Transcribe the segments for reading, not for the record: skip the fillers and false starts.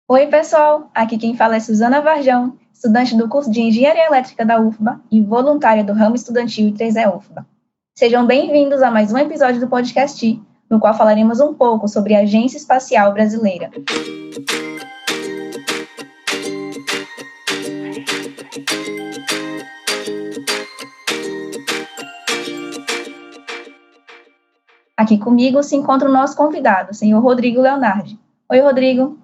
Oi, pessoal! Aqui quem fala é Suzana Varjão, estudante do curso de Engenharia Elétrica da UFBA e voluntária do ramo estudantil I3E UFBA. Sejam bem-vindos a mais um episódio do podcast, no qual falaremos um pouco sobre a Agência Espacial Brasileira. Aqui comigo se encontra o nosso convidado, o senhor Rodrigo Leonardi. Oi, Rodrigo.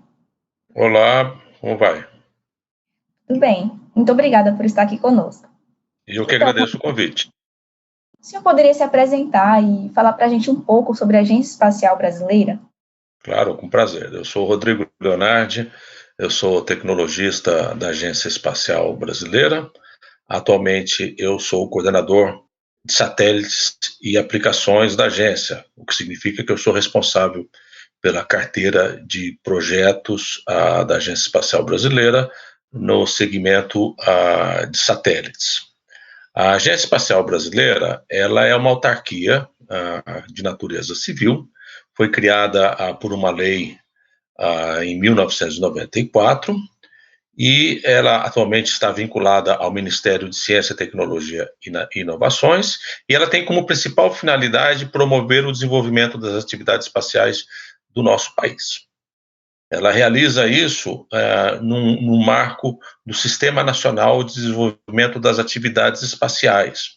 Olá, como vai? Tudo bem, muito obrigada por estar aqui conosco. Eu que agradeço o convite. O senhor poderia se apresentar e falar para a gente um pouco sobre a Agência Espacial Brasileira? Claro, com prazer. Eu sou o Rodrigo Leonardi, eu sou tecnologista da Agência Espacial Brasileira. Atualmente, eu sou o coordenador de satélites e aplicações da agência, o que significa que eu sou responsável pela carteira de projetos da Agência Espacial Brasileira no segmento de satélites. A Agência Espacial Brasileira, ela é uma autarquia de natureza civil, foi criada por uma lei em 1994 e ela atualmente está vinculada ao Ministério de Ciência, Tecnologia e Inovações, e ela tem como principal finalidade promover o desenvolvimento das atividades espaciais do nosso país. Ela realiza isso no marco do Sistema Nacional de Desenvolvimento das Atividades Espaciais,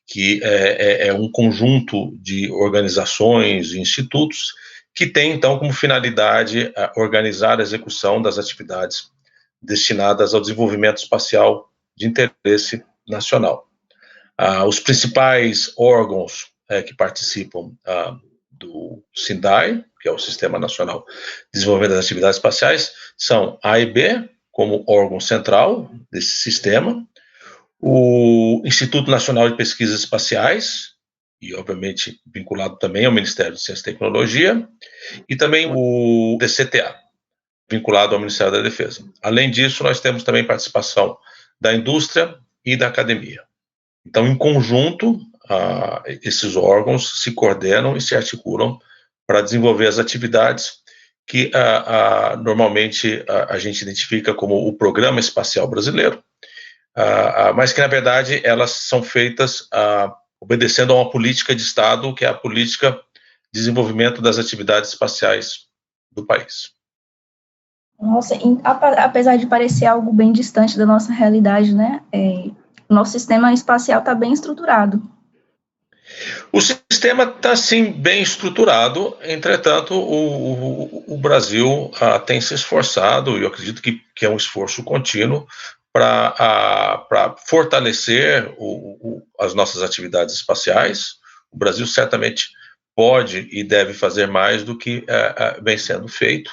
que é um conjunto de organizações e institutos que tem, então, como finalidade organizar a execução das atividades destinadas ao desenvolvimento espacial de interesse nacional. Os principais órgãos que participam do SINDAE, que é o Sistema Nacional de Desenvolvimento das Atividades Espaciais, são a AEB, como órgão central desse sistema, o Instituto Nacional de Pesquisas Espaciais, e obviamente vinculado também ao Ministério de Ciência e Tecnologia, e também o DCTA, vinculado ao Ministério da Defesa. Além disso, nós temos também participação da indústria e da academia. Então, em conjunto, esses órgãos se coordenam e se articulam para desenvolver as atividades que normalmente a gente identifica como o Programa Espacial Brasileiro, mas que, na verdade, elas são feitas obedecendo a uma política de Estado, que é a política de desenvolvimento das atividades espaciais do país. Nossa, apesar de parecer algo bem distante da nossa realidade, né? O nosso sistema espacial está bem estruturado. O sistema está, sim, bem estruturado, entretanto, o Brasil tem se esforçado, e eu acredito que é um esforço contínuo, para fortalecer as nossas atividades espaciais. O Brasil certamente pode e deve fazer mais do que vem sendo feito,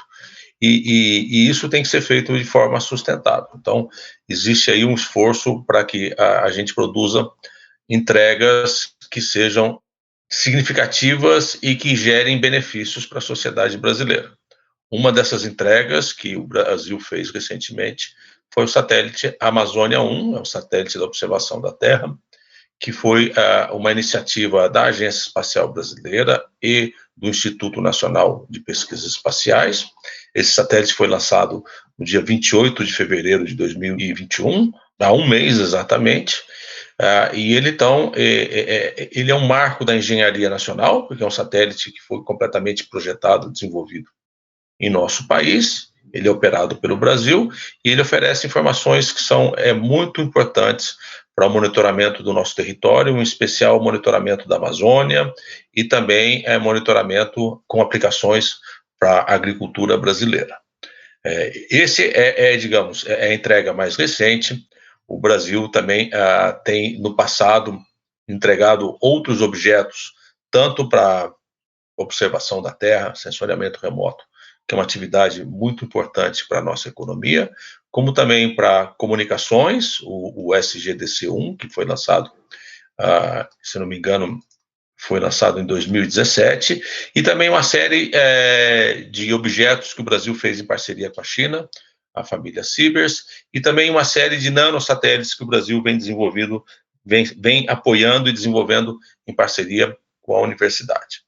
e isso tem que ser feito de forma sustentável. Então, existe aí um esforço para que a gente produza entregas que sejam significativas e que gerem benefícios para a sociedade brasileira. Uma dessas entregas que o Brasil fez recentemente foi o satélite Amazônia 1, é um satélite da observação da Terra, que foi uma iniciativa da Agência Espacial Brasileira e do Instituto Nacional de Pesquisas Espaciais. Esse satélite foi lançado no dia 28 de fevereiro de 2021, há um mês exatamente, e ele, então, ele é um marco da engenharia nacional, porque é um satélite que foi completamente projetado e desenvolvido em nosso país, ele é operado pelo Brasil, e ele oferece informações que são muito importantes para o monitoramento do nosso território, em especial o monitoramento da Amazônia, e também monitoramento com aplicações para a agricultura brasileira. Esse digamos, a entrega mais recente. O Brasil também tem, no passado, entregado outros objetos, tanto para observação da Terra, sensoriamento remoto, que é uma atividade muito importante para a nossa economia, como também para comunicações, o SGDC-1, que foi lançado, se não me engano, foi lançado em 2017, e também uma série de objetos que o Brasil fez em parceria com a China, a família Sibers, e também uma série de nanosatélites que o Brasil vem apoiando e desenvolvendo em parceria com a universidade.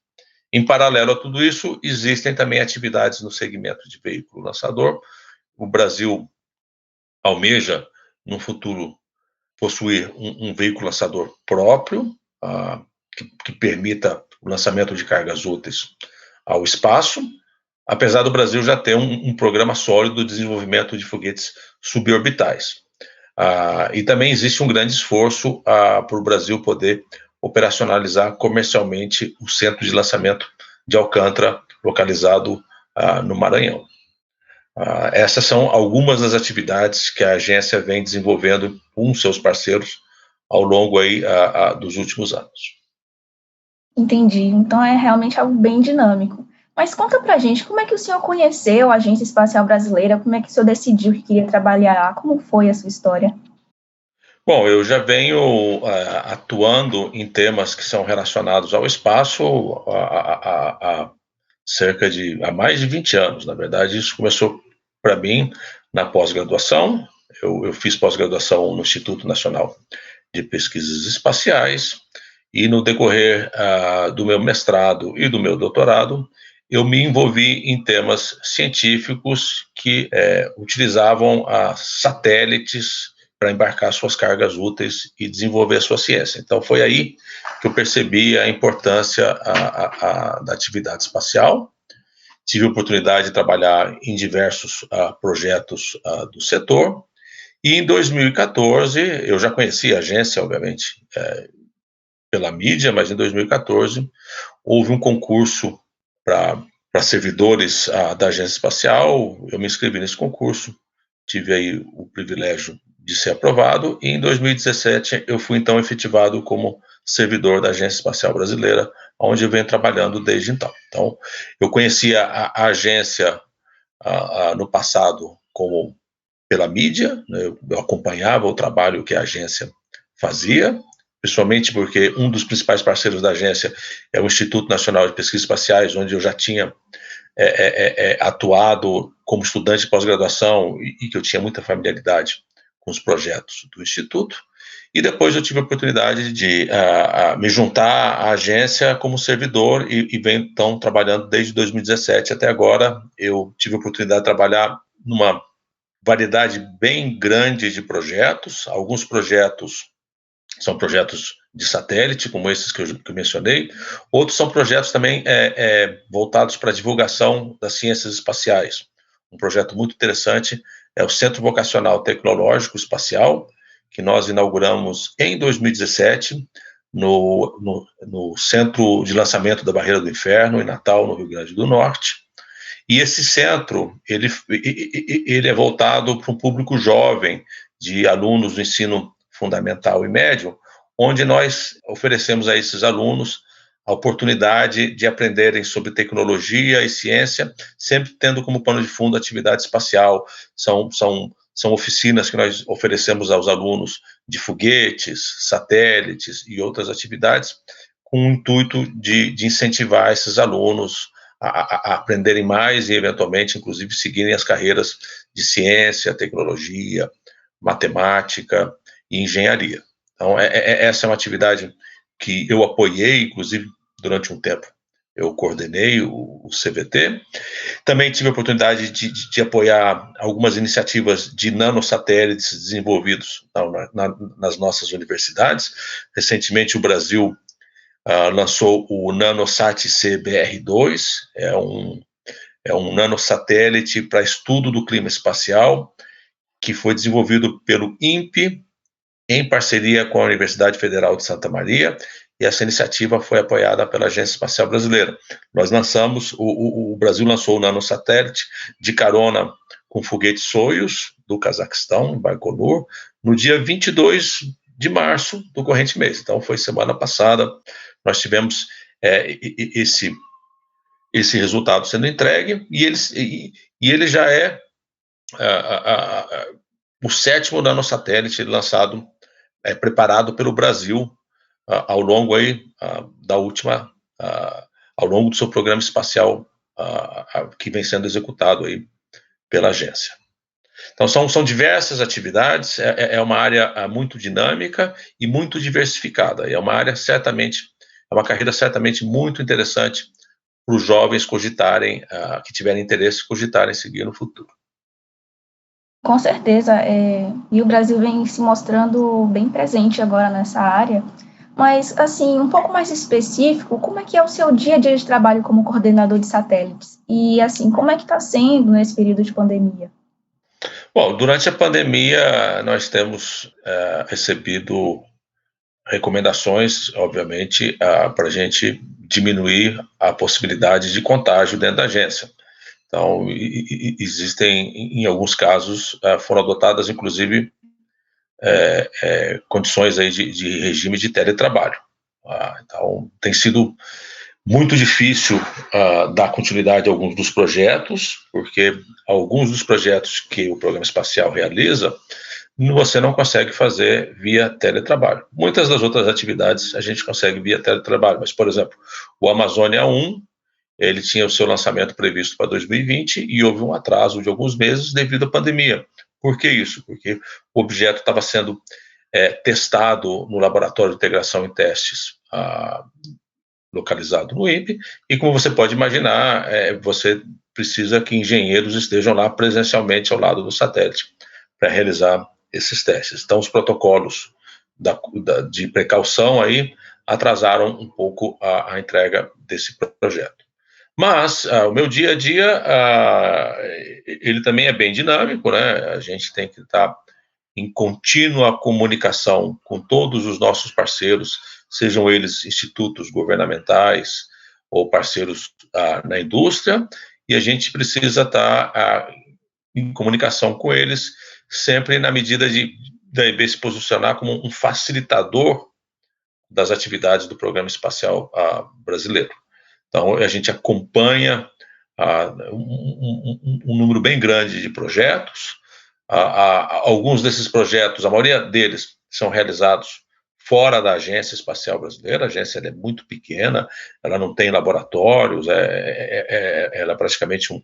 Em paralelo a tudo isso, existem também atividades no segmento de veículo lançador, o Brasil almeja, no futuro, possuir um veículo lançador próprio, que permita o lançamento de cargas úteis ao espaço, apesar do Brasil já ter um programa sólido de desenvolvimento de foguetes suborbitais. E também existe um grande esforço para o Brasil poder operacionalizar comercialmente o centro de lançamento de Alcântara, localizado no Maranhão. Essas são algumas das atividades que a agência vem desenvolvendo com seus parceiros ao longo aí, dos últimos anos. Entendi. Então é realmente algo bem dinâmico. Mas conta pra gente, como é que o senhor conheceu a Agência Espacial Brasileira? Como é que o senhor decidiu que queria trabalhar lá? Como foi a sua história? Bom, eu já venho atuando em temas que são relacionados ao espaço há mais de 20 anos. Na verdade, isso começou para mim na pós-graduação. Eu fiz pós-graduação no Instituto Nacional de Pesquisas Espaciais e no decorrer do meu mestrado e do meu doutorado, eu me envolvi em temas científicos que utilizavam satélites para embarcar suas cargas úteis e desenvolver a sua ciência. Então, foi aí que eu percebi a importância da atividade espacial. Tive a oportunidade de trabalhar em diversos projetos do setor. E em 2014, eu já conhecia a agência, obviamente, pela mídia, mas em 2014 houve um concurso para servidores da agência espacial. Eu me inscrevi nesse concurso, tive aí o privilégio de ser aprovado, e em 2017 eu fui então efetivado como servidor da Agência Espacial Brasileira, onde eu venho trabalhando desde então. Então, eu conhecia a agência no passado como pela mídia, né? Eu acompanhava o trabalho que a agência fazia, principalmente porque um dos principais parceiros da agência é o Instituto Nacional de Pesquisas Espaciais, onde eu já tinha atuado como estudante de pós-graduação e que eu tinha muita familiaridade com os projetos do Instituto. E depois eu tive a oportunidade de me juntar à agência como servidor e venho então trabalhando desde 2017 até agora. Eu tive a oportunidade de trabalhar numa variedade bem grande de projetos. Alguns projetos são projetos de satélite, como esses que eu mencionei. Outros são projetos também voltados para a divulgação das ciências espaciais. Um projeto muito interessante é o Centro Vocacional Tecnológico Espacial, que nós inauguramos em 2017, no Centro de Lançamento da Barreira do Inferno, em Natal, no Rio Grande do Norte. E esse centro, ele é voltado para um público jovem, de alunos do ensino fundamental e médio, onde nós oferecemos a esses alunos a oportunidade de aprenderem sobre tecnologia e ciência, sempre tendo como pano de fundo a atividade espacial. São oficinas que nós oferecemos aos alunos de foguetes, satélites e outras atividades, com o intuito de incentivar esses alunos a aprenderem mais e, eventualmente, inclusive, seguirem as carreiras de ciência, tecnologia, matemática e engenharia. Então, essa é uma atividade que eu apoiei, inclusive, durante um tempo. Eu coordenei o CVT. Também tive a oportunidade de apoiar algumas iniciativas de nanosatélites desenvolvidos nas nossas universidades. Recentemente, o Brasil lançou o NanoSat-C BR-2, é um nanosatélite para estudo do clima espacial, que foi desenvolvido pelo INPE, em parceria com a Universidade Federal de Santa Maria, e essa iniciativa foi apoiada pela Agência Espacial Brasileira. Nós lançamos, o Brasil lançou o nanosatélite de carona com o foguete Soyuz, do Cazaquistão, em Baikonur, no dia 22 de março do corrente mês. Então, foi semana passada, nós tivemos esse resultado sendo entregue, e ele já é o 7º nanosatélite lançado, preparado pelo Brasil ao longo aí ao longo do seu programa espacial que vem sendo executado aí pela agência. Então, são diversas atividades, é uma área muito dinâmica e muito diversificada, é uma área certamente, é uma carreira certamente muito interessante para os jovens cogitarem, que tiverem interesse, cogitarem seguir no futuro. Com certeza, e o Brasil vem se mostrando bem presente agora nessa área, mas, assim, um pouco mais específico, como é que é o seu dia a dia de trabalho como coordenador de satélites? E, assim, como é que está sendo nesse período de pandemia? Bom, durante a pandemia, nós temos recebido recomendações, obviamente, para a gente diminuir a possibilidade de contágio dentro da agência. Então, existem, em alguns casos, foram adotadas, inclusive, condições aí de regime de teletrabalho. Então, tem sido muito difícil dar continuidade a alguns dos projetos, porque alguns dos projetos que o Programa Espacial realiza, você não consegue fazer via teletrabalho. Muitas das outras atividades a gente consegue via teletrabalho, mas, por exemplo, o Amazônia 1, ele tinha o seu lançamento previsto para 2020 e houve um atraso de alguns meses devido à pandemia. Por que isso? Porque o objeto estava sendo testado no Laboratório de Integração e Testes localizado no INPE, e como você pode imaginar, você precisa que engenheiros estejam lá presencialmente ao lado do satélite para realizar esses testes. Então, os protocolos de precaução aí atrasaram um pouco a entrega desse projeto. Mas o meu dia a dia, ele também é bem dinâmico, né? A gente tem que estar em contínua comunicação com todos os nossos parceiros, sejam eles institutos governamentais ou parceiros na indústria, e a gente precisa estar em comunicação com eles, sempre na medida da EB se posicionar como um facilitador das atividades do Programa Espacial brasileiro. Então, a gente acompanha um número bem grande de projetos. Alguns desses projetos, a maioria deles, são realizados fora da Agência Espacial Brasileira. A agência é muito pequena, ela não tem laboratórios, ela é praticamente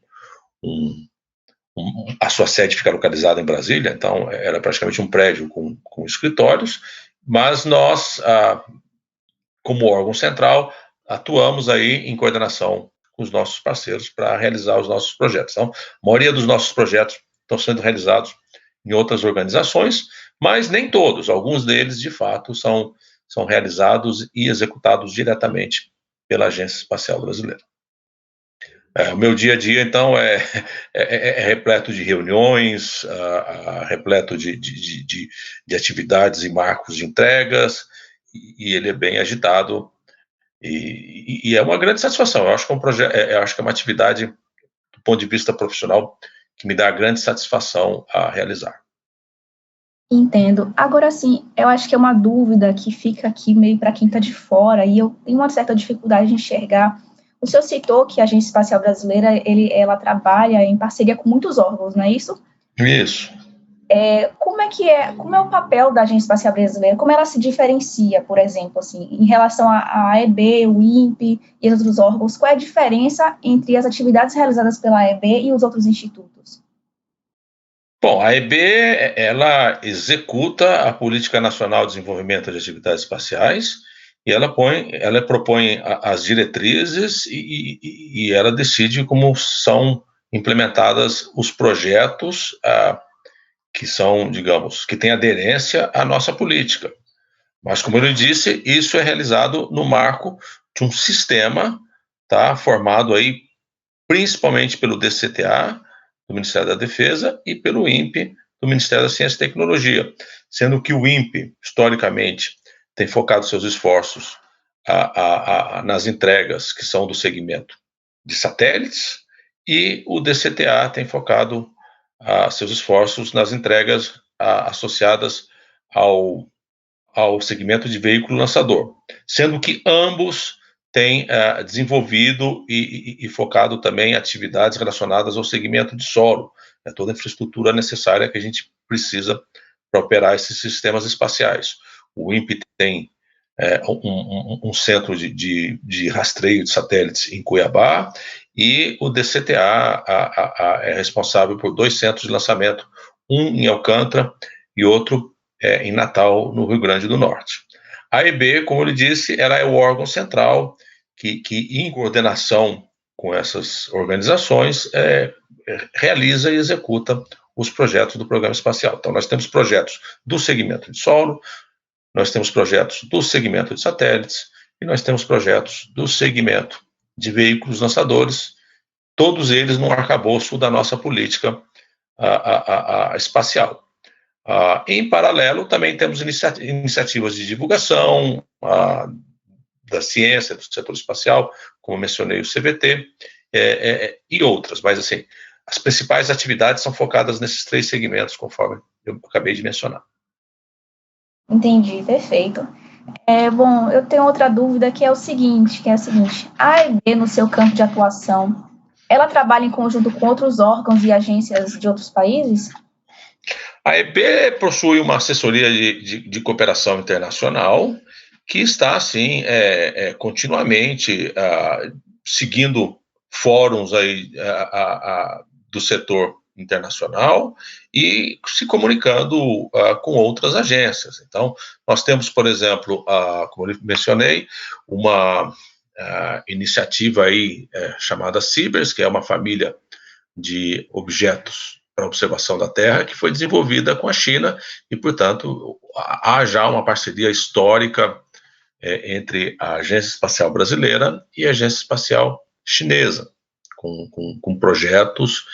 a sua sede fica localizada em Brasília, então ela é praticamente um prédio com escritórios, mas nós, como órgão central, atuamos aí em coordenação com os nossos parceiros para realizar os nossos projetos. Então, a maioria dos nossos projetos estão sendo realizados em outras organizações, mas nem todos. Alguns deles, de fato, são realizados e executados diretamente pela Agência Espacial Brasileira. O meu dia a dia, então, é repleto de reuniões, repleto de atividades e marcos de entregas, e ele é bem agitado, e é uma grande satisfação. Eu acho que eu acho que é uma atividade, do ponto de vista profissional, que me dá grande satisfação a realizar. Entendo. Agora, sim, eu acho que é uma dúvida que fica aqui meio para quem está de fora, e eu tenho uma certa dificuldade de enxergar. O senhor citou que a Agência Espacial Brasileira, ela trabalha em parceria com muitos órgãos, não é isso? Isso. Como é o papel da Agência Espacial Brasileira? Como ela se diferencia, por exemplo, assim, em relação à AEB, o INPE e outros órgãos? Qual é a diferença entre as atividades realizadas pela AEB e os outros institutos? Bom, a AEB, ela executa a Política Nacional de Desenvolvimento de Atividades Espaciais e ela propõe as diretrizes e ela decide como são implementadas os projetos que são, digamos, que têm aderência à nossa política. Mas, como eu disse, isso é realizado no marco de um sistema, tá, formado aí principalmente pelo DCTA, do Ministério da Defesa, e pelo INPE, do Ministério da Ciência e Tecnologia, sendo que o INPE, historicamente, tem focado seus esforços nas entregas que são do segmento de satélites, e o DCTA tem focado seus esforços nas entregas associadas ao segmento de veículo lançador, sendo que ambos têm desenvolvido e focado também em atividades relacionadas ao segmento de solo, toda a infraestrutura necessária que a gente precisa para operar esses sistemas espaciais. O INPE tem um centro de rastreio de satélites em Cuiabá, e o DCTA é responsável por 2 centros de lançamento, um em Alcântara e outro em Natal, no Rio Grande do Norte. A AEB, como eu disse, ela é o órgão central que em coordenação com essas organizações, realiza e executa os projetos do Programa Espacial. Então, nós temos projetos do segmento de solo, nós temos projetos do segmento de satélites e nós temos projetos do segmento de veículos lançadores, todos eles no arcabouço da nossa política espacial. Em paralelo, também temos iniciativas de divulgação da ciência, do setor espacial, como mencionei, o CVT, e outras, mas assim, as principais atividades são focadas nesses 3 segmentos, conforme eu acabei de mencionar. Entendi, perfeito. Bom, eu tenho outra dúvida que é a seguinte, a AEB, no seu campo de atuação, ela trabalha em conjunto com outros órgãos e agências de outros países? A AEB possui uma assessoria de cooperação internacional que está, assim, continuamente seguindo fóruns aí, do setor internacional e se comunicando com outras agências. Então, nós temos, por exemplo, como eu mencionei, uma iniciativa aí chamada CIBERS, que é uma família de objetos para observação da Terra, que foi desenvolvida com a China e, portanto, há já uma parceria histórica entre a Agência Espacial Brasileira e a Agência Espacial Chinesa, com projetos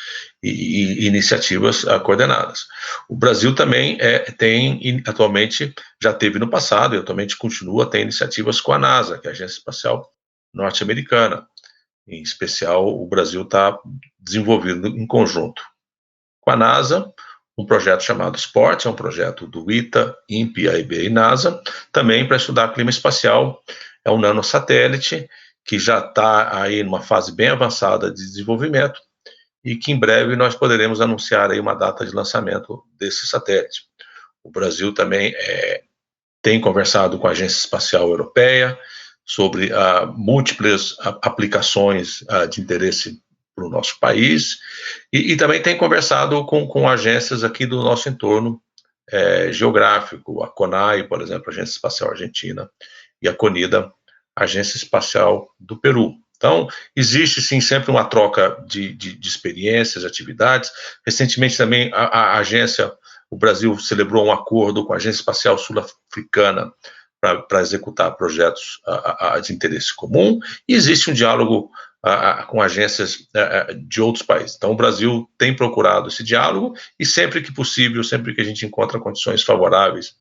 e iniciativas coordenadas. O Brasil também tem, atualmente, já teve no passado e atualmente continua, tem iniciativas com a NASA, que é a Agência Espacial Norte-Americana. Em especial, o Brasil está desenvolvendo em conjunto com a NASA um projeto chamado SPORT, é um projeto do ITA, INPE, AEB e NASA, também para estudar clima espacial. É um nanosatélite que já está aí numa fase bem avançada de desenvolvimento e que em breve nós poderemos anunciar aí uma data de lançamento desse satélite. O Brasil também tem conversado com a Agência Espacial Europeia sobre múltiplas aplicações de interesse para o nosso país, e também tem conversado com agências aqui do nosso entorno geográfico, a CONAI, por exemplo, a Agência Espacial Argentina, e a CONIDA, Agência Espacial do Peru. Então, existe sim sempre uma troca de experiências, atividades. Recentemente também a agência, o Brasil celebrou um acordo com a Agência Espacial Sul-Africana para executar projetos de interesse comum, e existe um diálogo com agências de outros países. Então, o Brasil tem procurado esse diálogo e sempre que possível, sempre que a gente encontra condições favoráveis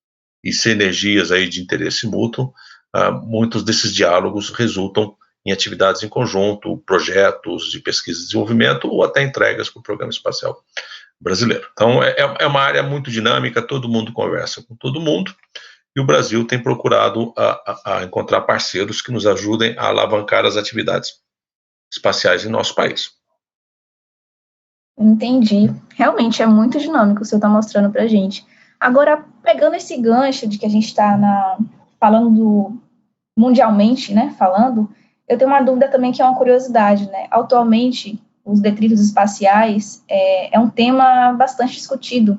e sinergias aí de interesse mútuo, muitos desses diálogos resultam em atividades em conjunto, projetos de pesquisa e desenvolvimento ou até entregas para o Programa Espacial Brasileiro. Então, é uma área muito dinâmica, todo mundo conversa com todo mundo, e o Brasil tem procurado encontrar parceiros que nos ajudem a alavancar as atividades espaciais em nosso país. Entendi. Realmente é muito dinâmico o que você está mostrando para a gente. Agora, pegando esse gancho de que a gente está falando mundialmente, né, eu tenho uma dúvida também que é uma curiosidade, né? Atualmente, os detritos espaciais é um tema bastante discutido.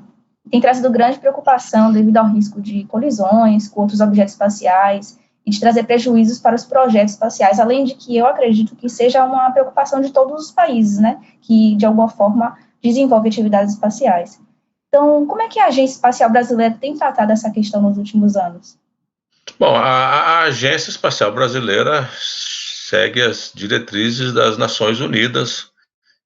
Tem trazido grande preocupação devido ao risco de colisões com outros objetos espaciais e de trazer prejuízos para os projetos espaciais, além de que eu acredito que seja uma preocupação de todos os países, né, que de alguma forma desenvolvem atividades espaciais. Então, como é que a Agência Espacial Brasileira tem tratado essa questão nos últimos anos? Bom, a Agência Espacial Brasileira segue as diretrizes das Nações Unidas,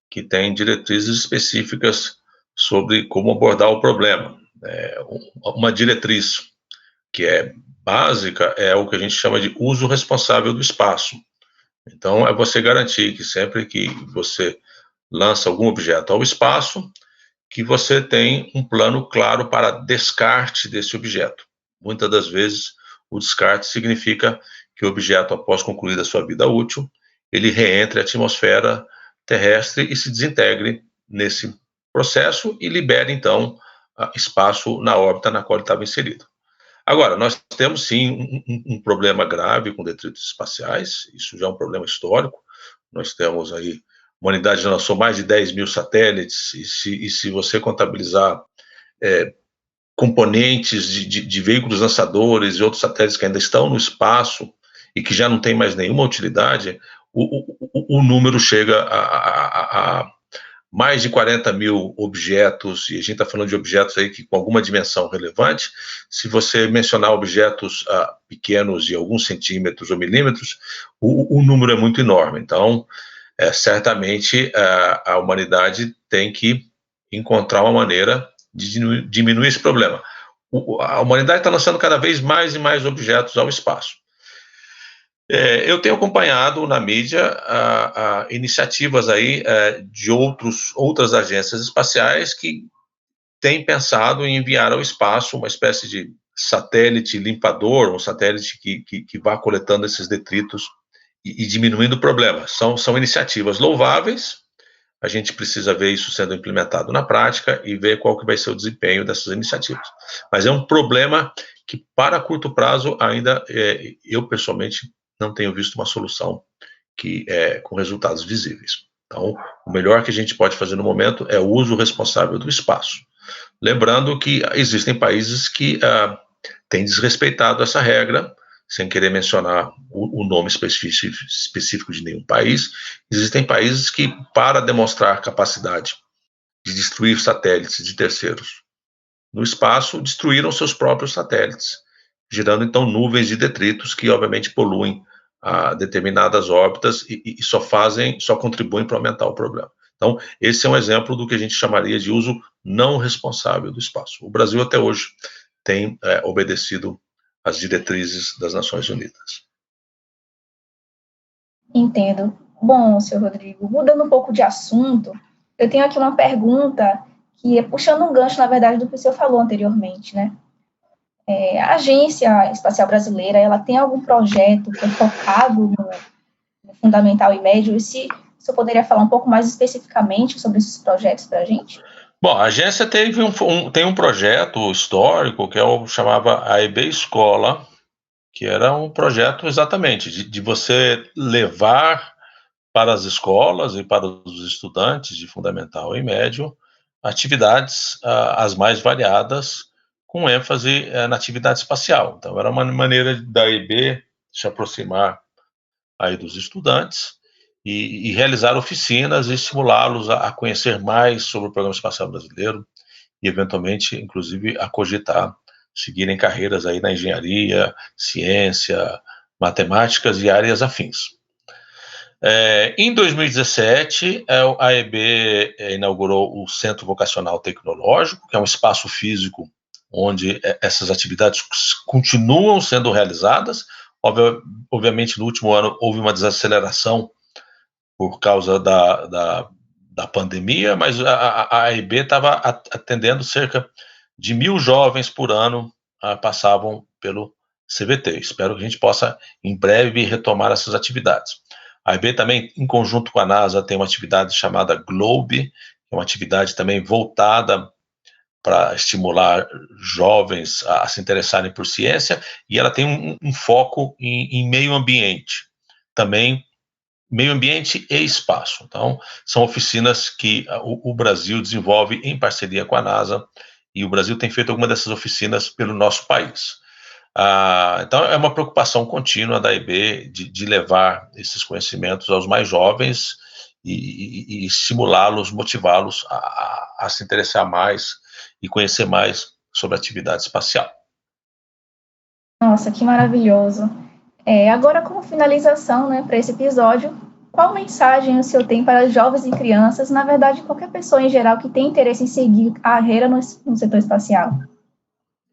que tem diretrizes específicas sobre como abordar o problema. Uma diretriz que é básica é o que a gente chama de uso responsável do espaço. Então, é você garantir que sempre que você lança algum objeto ao espaço, que você tem um plano claro para descarte desse objeto. Muitas das vezes, o descarte significa que o objeto, após concluída a sua vida útil, ele reentre à atmosfera terrestre e se desintegre nesse processo e libere, então, espaço na órbita na qual ele estava inserido. Agora, nós temos, sim, um problema grave com detritos espaciais, isso já é um problema histórico. Nós temos aí, a humanidade já lançou mais de 10 mil satélites, e se você contabilizar componentes de veículos lançadores e outros satélites que ainda estão no espaço e que já não tem mais nenhuma utilidade, o número chega mais de 40 mil objetos, e a gente está falando de objetos aí que, com alguma dimensão relevante. Se você mencionar objetos pequenos de alguns centímetros ou milímetros, o número é muito enorme. Então, certamente a humanidade tem que encontrar uma maneira de diminuir esse problema. A humanidade está lançando cada vez mais e mais objetos ao espaço. Eu tenho acompanhado na mídia iniciativas aí de outras agências espaciais que têm pensado em enviar ao espaço uma espécie de satélite limpador, um satélite que vá coletando esses detritos e diminuindo o problema. São iniciativas louváveis. A gente precisa ver isso sendo implementado na prática e ver qual que vai ser o desempenho dessas iniciativas. Mas é um problema que, para curto prazo, ainda eu, pessoalmente, não tenho visto uma solução com resultados visíveis. Então, o melhor que a gente pode fazer no momento é o uso responsável do espaço. Lembrando que existem países que têm desrespeitado essa regra, sem querer mencionar o nome específico de nenhum país. Existem países que, para demonstrar capacidade de destruir satélites de terceiros no espaço, destruíram seus próprios satélites, gerando, então, nuvens de detritos que, obviamente, poluem determinadas órbitas e só contribuem para aumentar o problema. Então, esse é um exemplo do que a gente chamaria de uso não responsável do espaço. O Brasil, até hoje, tem obedecido às diretrizes das Nações Unidas. Entendo. Bom, senhor Rodrigo, mudando um pouco de assunto, eu tenho aqui uma pergunta que é puxando um gancho, na verdade, do que o senhor falou anteriormente, né? A Agência Espacial Brasileira, ela tem algum projeto que é focado no fundamental e médio? E se o senhor poderia falar um pouco mais especificamente sobre esses projetos para a gente? Bom, a agência tem um projeto histórico que chamava AEB Escola, que era um projeto exatamente de você levar para as escolas e para os estudantes de fundamental e médio atividades as mais variadas, com ênfase na atividade espacial. Então, era uma maneira da AEB se aproximar aí dos estudantes e realizar oficinas e estimulá-los a conhecer mais sobre o Programa Espacial Brasileiro e, eventualmente, inclusive, a cogitar seguirem carreiras aí na engenharia, ciência, matemáticas e áreas afins. Em 2017, a AEB inaugurou o Centro Vocacional Tecnológico, que é um espaço físico onde essas atividades continuam sendo realizadas. Obviamente, no último ano, houve uma desaceleração por causa da pandemia, mas a AEB estava atendendo cerca de 1.000 jovens por ano passavam pelo CVT. Espero que a gente possa, em breve, retomar essas atividades. A AEB também, em conjunto com a NASA, tem uma atividade chamada GLOBE, que é uma atividade também voltada para estimular jovens a se interessarem por ciência, e ela tem um foco em meio ambiente, também meio ambiente e espaço. Então, são oficinas que o Brasil desenvolve em parceria com a NASA, e o Brasil tem feito alguma dessas oficinas pelo nosso país. Então, é uma preocupação contínua da AEB de levar esses conhecimentos aos mais jovens e estimulá-los, motivá-los a se interessar mais e conhecer mais sobre a atividade espacial. Nossa, que maravilhoso. Agora, como finalização, né, para esse episódio, qual mensagem o senhor tem para jovens e crianças, na verdade, qualquer pessoa em geral que tem interesse em seguir a carreira no setor espacial?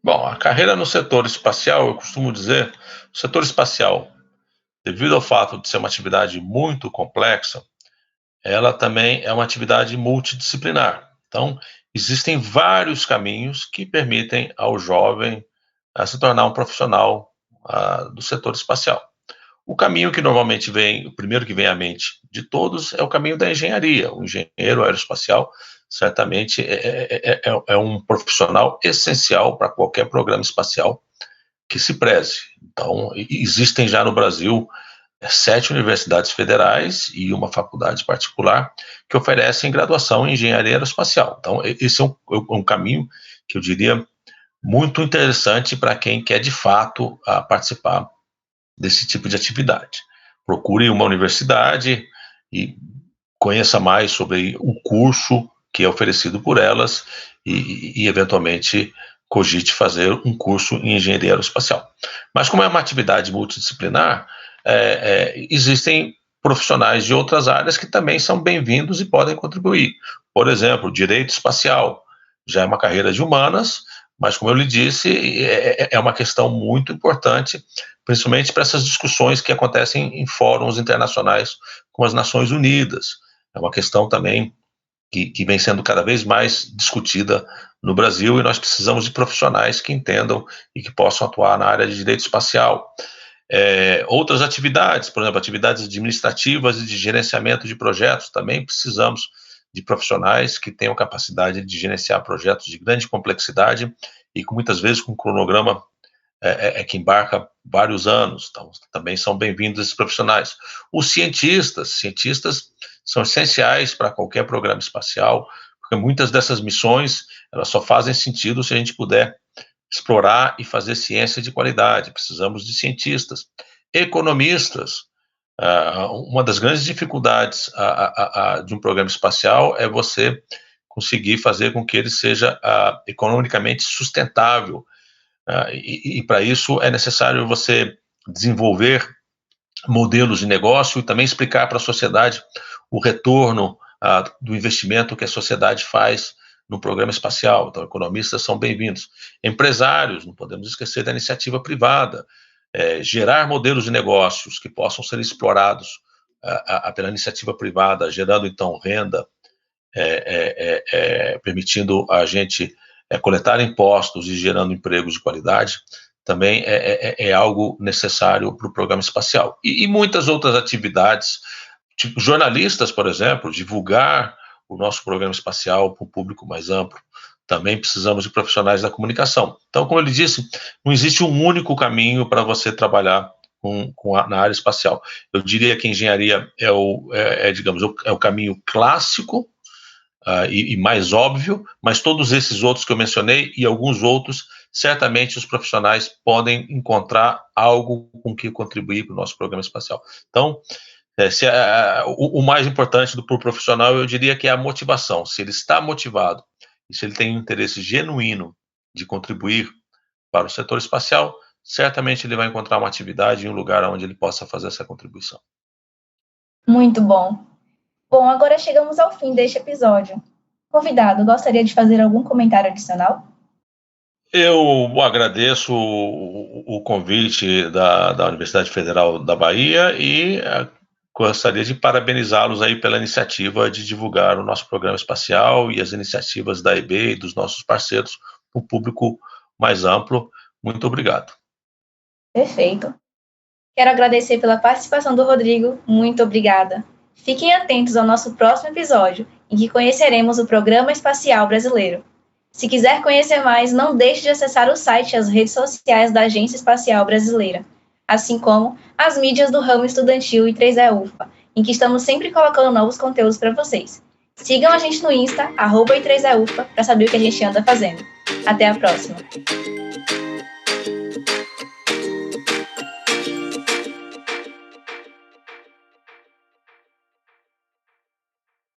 Bom, a carreira no setor espacial, eu costumo dizer, o setor espacial, devido ao fato de ser uma atividade muito complexa, ela também é uma atividade multidisciplinar. Então, existem vários caminhos que permitem ao jovem se tornar um profissional do setor espacial. O caminho que normalmente o primeiro que vem à mente de todos é o caminho da engenharia. O engenheiro aeroespacial certamente é um profissional essencial para qualquer programa espacial que se preze. Então, existem já no Brasil 7 universidades federais e uma faculdade particular que oferecem graduação em engenharia aeroespacial. Então, esse é um caminho que eu diria muito interessante para quem quer, de fato, participar desse tipo de atividade. Procure uma universidade e conheça mais sobre o curso que é oferecido por elas e eventualmente, cogite fazer um curso em engenharia aeroespacial. Mas como é uma atividade multidisciplinar, existem profissionais de outras áreas que também são bem-vindos e podem contribuir. Por exemplo, direito espacial, já é uma carreira de humanas, mas, como eu lhe disse, é uma questão muito importante, principalmente para essas discussões que acontecem em fóruns internacionais como as Nações Unidas. É uma questão também que vem sendo cada vez mais discutida no Brasil, e nós precisamos de profissionais que entendam e que possam atuar na área de direito espacial. Outras atividades, por exemplo, atividades administrativas e de gerenciamento de projetos, também precisamos de profissionais que tenham capacidade de gerenciar projetos de grande complexidade e muitas vezes com um cronograma que embarca vários anos. Então, também são bem-vindos esses profissionais. Os cientistas são essenciais para qualquer programa espacial, porque muitas dessas missões elas só fazem sentido se a gente puder explorar e fazer ciência de qualidade. Precisamos de cientistas. Economistas. Uma das grandes dificuldades de um programa espacial é você conseguir fazer com que ele seja economicamente sustentável. E para isso é necessário você desenvolver modelos de negócio e também explicar para a sociedade o retorno do investimento que a sociedade faz no programa espacial. Então, economistas são bem-vindos. Empresários, não podemos esquecer da iniciativa privada. Gerar modelos de negócios que possam ser explorados pela iniciativa privada, gerando, então, renda, permitindo a gente coletar impostos e gerando empregos de qualidade, também é algo necessário para o programa espacial. E muitas outras atividades, tipo jornalistas, por exemplo, divulgar o nosso programa espacial para um público mais amplo. Também precisamos de profissionais da comunicação. Então, como ele disse, não existe um único caminho para você trabalhar na área espacial. Eu diria que a engenharia é o caminho clássico e mais óbvio, mas todos esses outros que eu mencionei e alguns outros, certamente os profissionais podem encontrar algo com que contribuir para o nosso programa espacial. Então, o mais importante para o profissional, eu diria que é a motivação. Se ele está motivado e se ele tem um interesse genuíno de contribuir para o setor espacial, certamente ele vai encontrar uma atividade em um lugar onde ele possa fazer essa contribuição. Muito bom. Bom, agora chegamos ao fim deste episódio. Convidado, gostaria de fazer algum comentário adicional? Eu agradeço o convite da Universidade Federal da Bahia e gostaria de parabenizá-los aí pela iniciativa de divulgar o nosso programa espacial e as iniciativas da EB e dos nossos parceiros para um público mais amplo. Muito obrigado. Perfeito. Quero agradecer pela participação do Rodrigo. Muito obrigada. Fiquem atentos ao nosso próximo episódio, em que conheceremos o Programa Espacial Brasileiro. Se quiser conhecer mais, não deixe de acessar o site e as redes sociais da Agência Espacial Brasileira, assim como as mídias do ramo estudantil I3E UFBA, em que estamos sempre colocando novos conteúdos para vocês. Sigam a gente no Insta, @I3E UFBA, para saber o que a gente anda fazendo. Até a próxima!